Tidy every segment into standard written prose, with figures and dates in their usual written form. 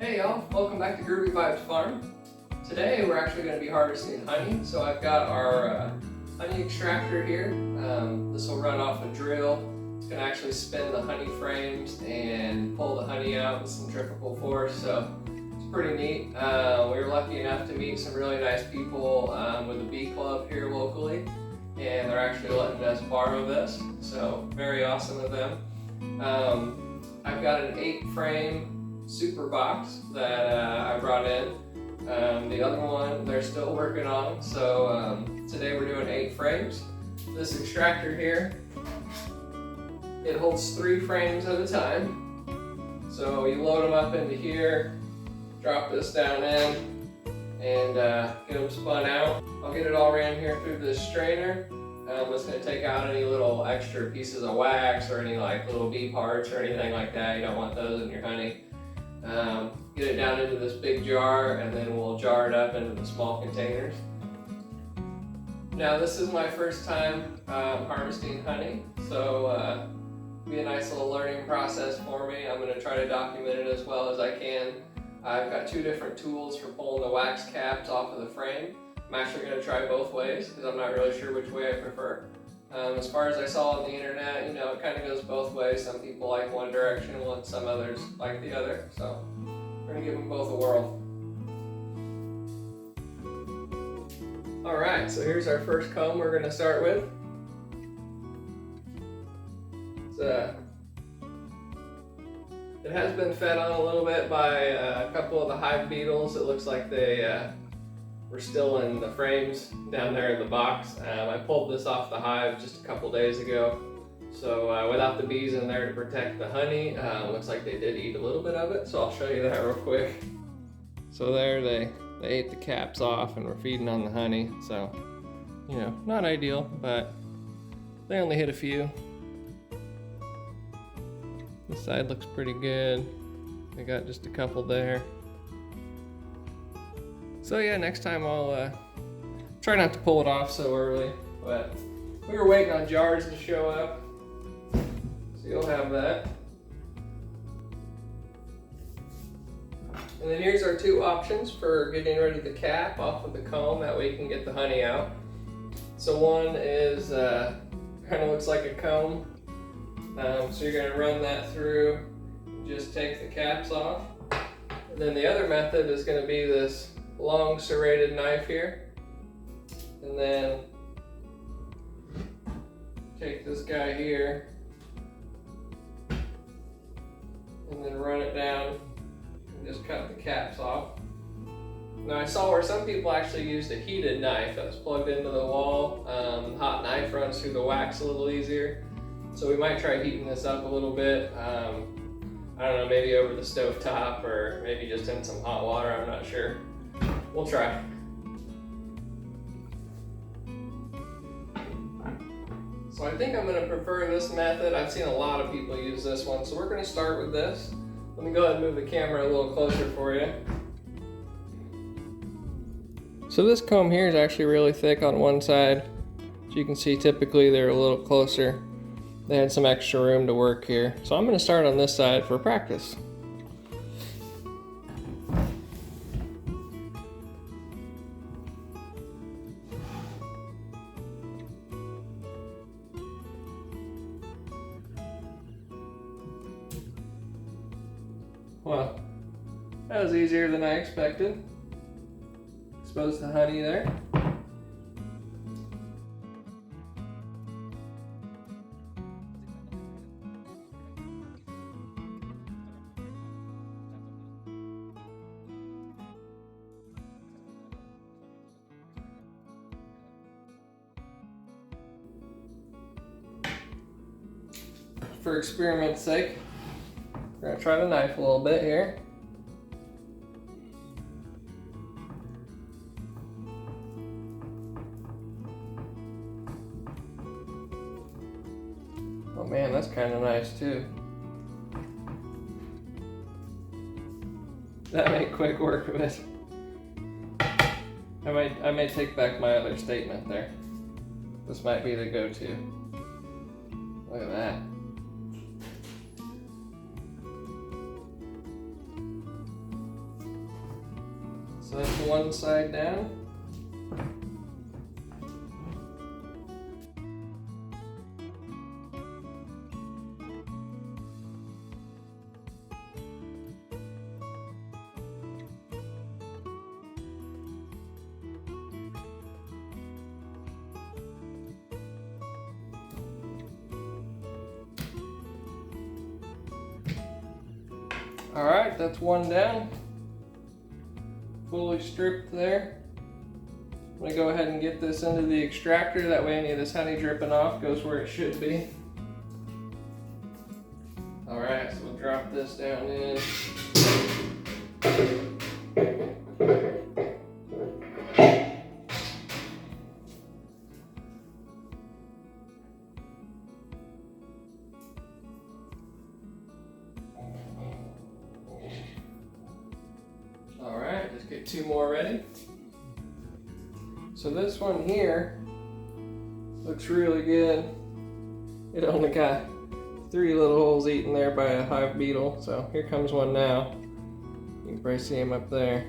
Hey y'all, welcome back to Groovy Vibes Farm. Today we're actually going to be harvesting honey. So I've got our honey extractor here. This will run off a drill. It's going to actually spin the honey frames and pull the honey out with centrifugal force. So it's pretty neat. We were lucky enough to meet some really nice people with a bee club here locally, and they're actually letting us borrow this. So very awesome of them. I've got an 8-frame super box that I brought in. The other one they're still working on, so today we're doing 8 frames. This extractor here, it holds 3 frames at a time. So you load them up into here, drop this down in, and get them spun out. I'll get it all ran here through this strainer. It's going to take out any little extra pieces of wax or any like little bee parts or anything like that. You don't want those in your honey. Get it down into this big jar, and then we'll jar it up into the small containers. Now this is my first time harvesting honey, so it'll be a nice little learning process for me. I'm going to try to document it as well as I can. I've got 2 different tools for pulling the wax caps off of the frame. I'm actually going to try both ways because I'm not really sure which way I prefer. As far as I saw on the internet, you know, it kind of goes both ways. Some people like one direction, while some others like the other. So we're going to give them both a whirl. Alright, so here's our first comb we're going to start with. It has been fed on a little bit by a couple of the hive beetles. It looks like they we're still in the frames down there in the box. I pulled this off the hive just a couple days ago. So without the bees in there to protect the honey, looks like they did eat a little bit of it. So I'll show you that real quick. So there they ate the caps off and were feeding on the honey. So, you know, not ideal, but they only hit a few. This side looks pretty good. They got just a couple there. So yeah, next time I'll try not to pull it off so early, but we were waiting on jars to show up, so you'll have that. And then here's our 2 options for getting rid of the cap off of the comb, that way you can get the honey out. So one is, kind of looks like a comb, so you're going to run that through, just take the caps off. And then the other method is going to be this long serrated knife here, and then take this guy here and then run it down and just cut the caps off. Now I saw where some people actually used a heated knife that was plugged into the wall. The hot knife runs through the wax a little easier, so we might try heating this up a little bit. I don't know, maybe over the stove top or maybe just in some hot water, I'm not sure. We'll try. So I think I'm going to prefer this method. I've seen a lot of people use this one, so we're going to start with this. Let me go ahead and move the camera a little closer for you. So this comb here is actually really thick on one side. As you can see, typically they're a little closer. They had some extra room to work here. So I'm going to start on this side for practice. Well, that was easier than I expected. Expose the honey there. For experiment's sake, we're gonna try the knife a little bit here. Oh man, that's kind of nice too. That made quick work of it. I may take back my other statement there. This might be the go-to. Look at that. So that's one side down. All right, that's one down. Fully stripped there. I'm gonna go ahead and get this into the extractor, that way any of this honey dripping off goes where it should be. All right, so we'll drop this down in. All right, let's get two more ready. So this one here looks really good. It only got 3 little holes eaten there by a hive beetle. So here comes one now. You can probably see him up there.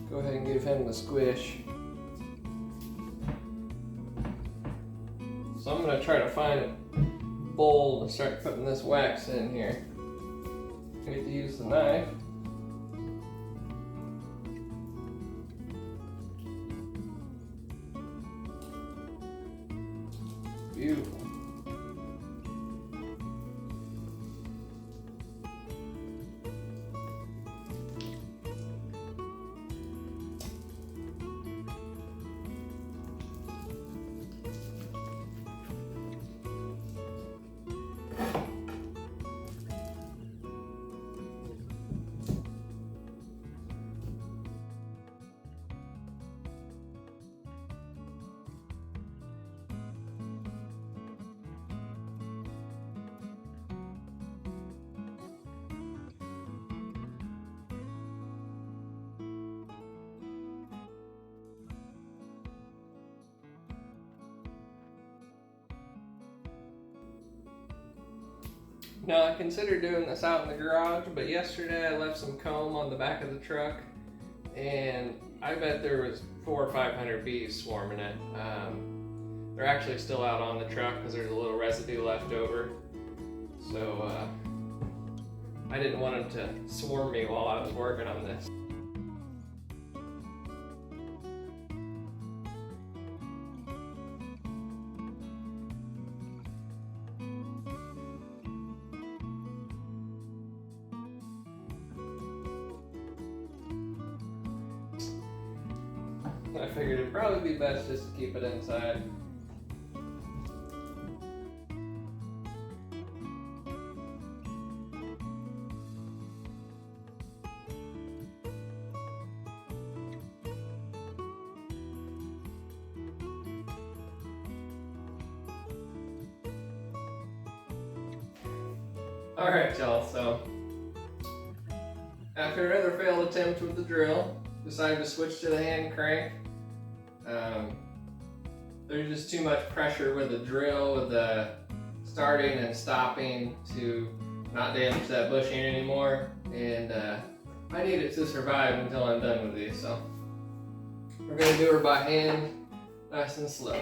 Go ahead and give him the squish. So I'm gonna try to find a bowl to start putting this wax in here. I get to use the knife. Beautiful. Now I considered doing this out in the garage, but yesterday I left some comb on the back of the truck, and I bet there was 400 or 500 bees swarming it. They're actually still out on the truck because there's a little residue left over. So I didn't want them to swarm me while I was working on this. I figured it'd probably be best just to keep it inside. Alright y'all, so after another failed attempt with the drill, decided to switch to the hand crank. There's just too much pressure with the drill, with the starting and stopping, to not damage that bushing anymore, and I need it to survive until I'm done with these, so we're going to do her by hand, nice and slow.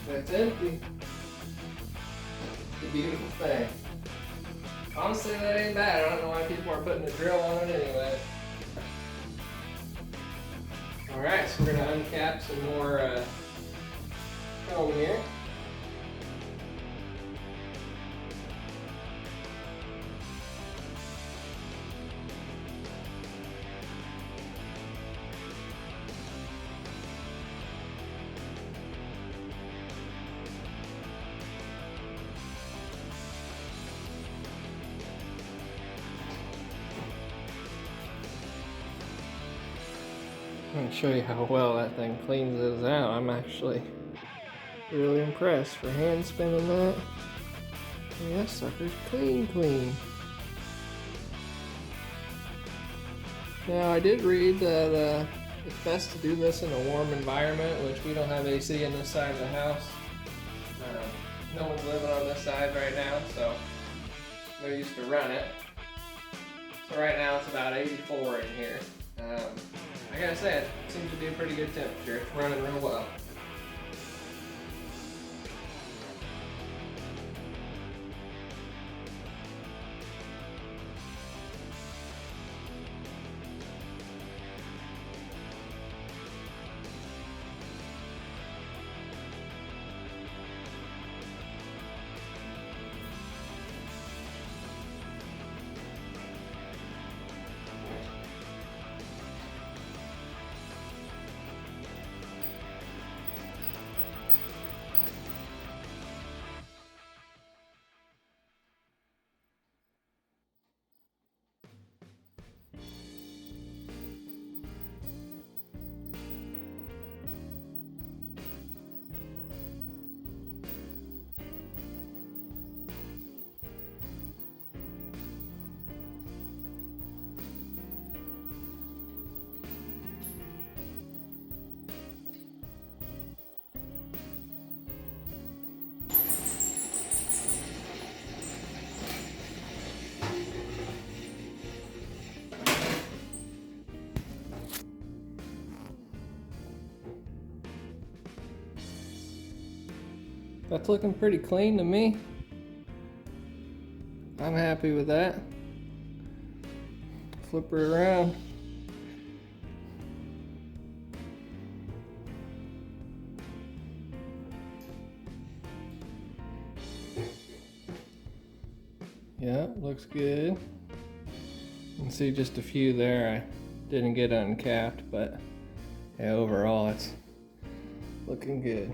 That's empty. It's a beautiful thing. Honestly, that ain't bad. I don't know why people are putting a drill on it anyway. Alright, so we're going to uncap some more comb here. Let me show you how well that thing cleans this out. I'm actually really impressed for hand spinning that. Yeah, that sucker's clean. Now I did read that it's best to do this in a warm environment, which we don't have AC in this side of the house. No one's living on this side right now, so no use to run it. So right now it's about 84 in here. I gotta say, it seems to be a pretty good temperature. It's running real well. That's looking pretty clean to me. I'm happy with that. Flip her around. Yeah, looks good. You can see just a few there. I didn't get uncapped, but yeah, overall it's looking good.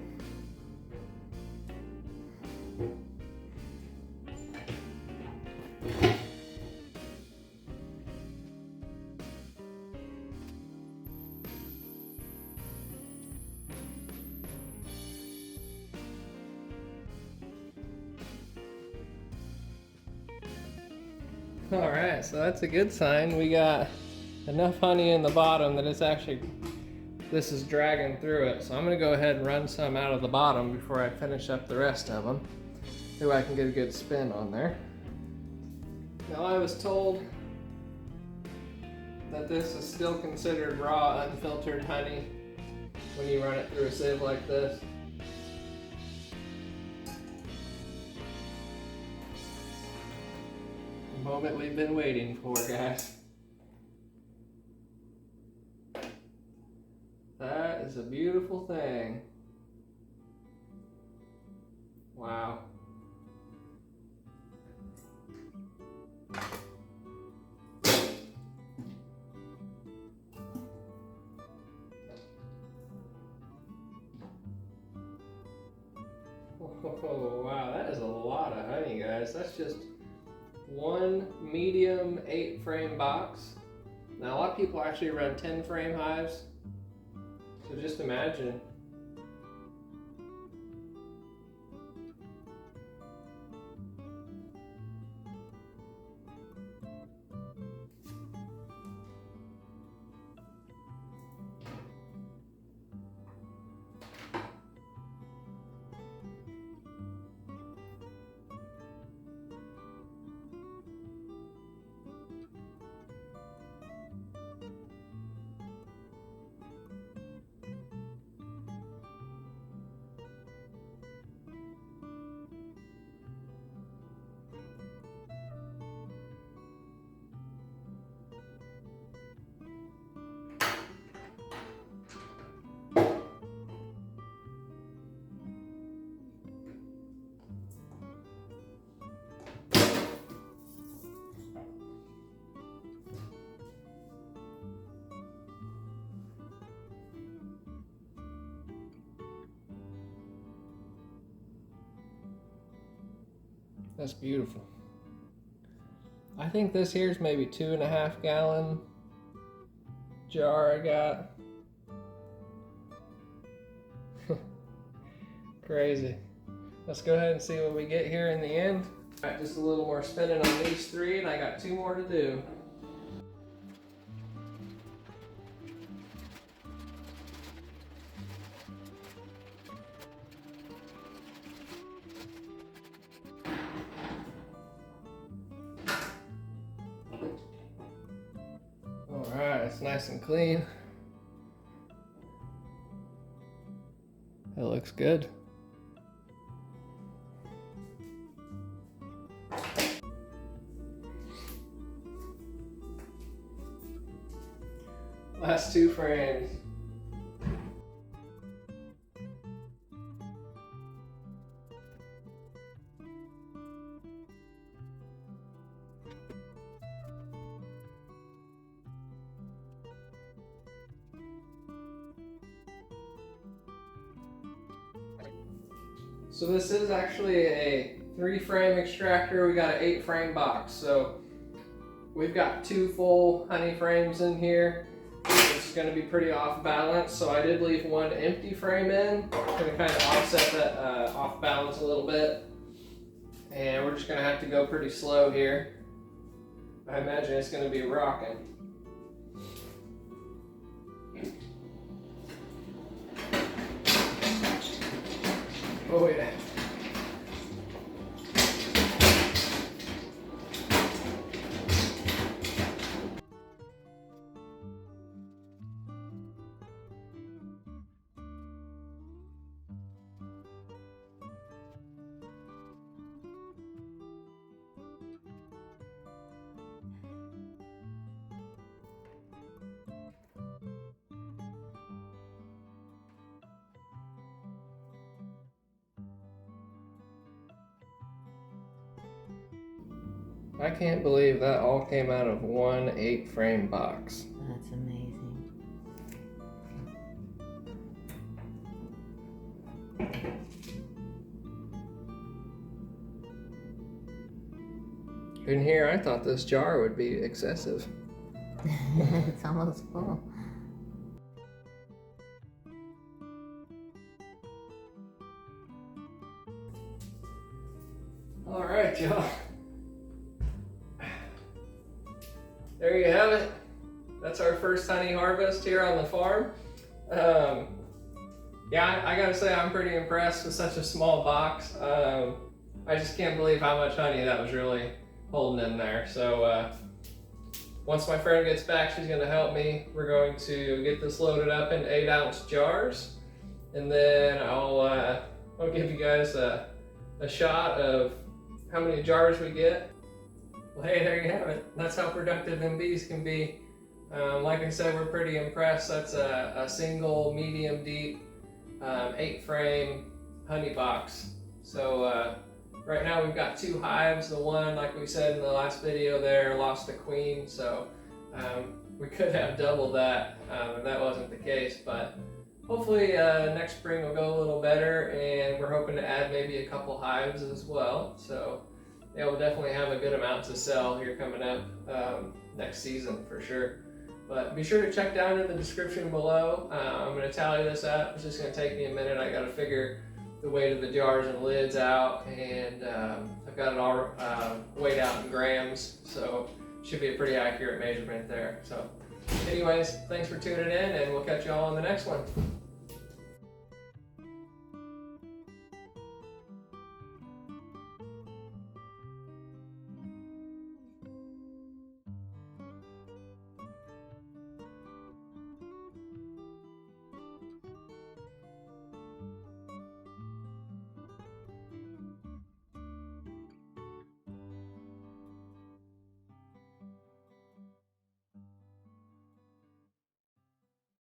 All right, so that's a good sign. We got enough honey in the bottom that it's actually, this is dragging through it. So I'm gonna go ahead and run some out of the bottom before I finish up the rest of them. So I can get a good spin on there. Now I was told that this is still considered raw, unfiltered honey when you run it through a sieve like this. The moment we've been waiting for, guys. That is a beautiful thing. Wow. Oh, wow, that is a lot of honey, guys. That's just one medium 8-frame box. Now a lot of people actually run 10-frame hives. So just imagine. That's beautiful. I think this here's maybe 2.5 gallon jar I got. Crazy. Let's go ahead and see what we get here in the end. All right, just a little more spinning on these 3, and I got 2 more to do. All right, it's nice and clean. That looks good. Last 2 frames. So this is actually a 3-frame extractor. We got an 8-frame box. So we've got 2 full honey frames in here. It's going to be pretty off balance, so I did leave 1 empty frame in. Going to kind of offset that off balance a little bit. And we're just going to have to go pretty slow here. I imagine it's going to be rocking. Oh yeah. I can't believe that all came out of 1 8-frame box. That's amazing. In here, I thought this jar would be excessive. It's almost full. All right, y'all. There you have it. That's our first honey harvest here on the farm. Yeah, I gotta say I'm pretty impressed with such a small box. I just can't believe how much honey that was really holding in there. So once my friend gets back, she's gonna help me. We're going to get this loaded up in 8-ounce jars, and then I'll give you guys a shot of how many jars we get. Well, hey, there you have it. That's how productive them bees can be. Like I said, we're pretty impressed. That's a single medium deep 8-frame honey box. So right now we've got 2 hives. The one, like we said in the last video there, lost a queen. So we could have doubled that if that wasn't the case. But hopefully next spring will go a little better, and we're hoping to add maybe a couple hives as well. So yeah, we'll definitely have a good amount to sell here coming up next season for sure. But be sure to check down in the description below. I'm going to tally this up. It's just going to take me a minute. I got to figure the weight of the jars and lids out, and I've got it all weighed out in grams, so it should be a pretty accurate measurement there. So anyways, thanks for tuning in, and we'll catch you all on the next one.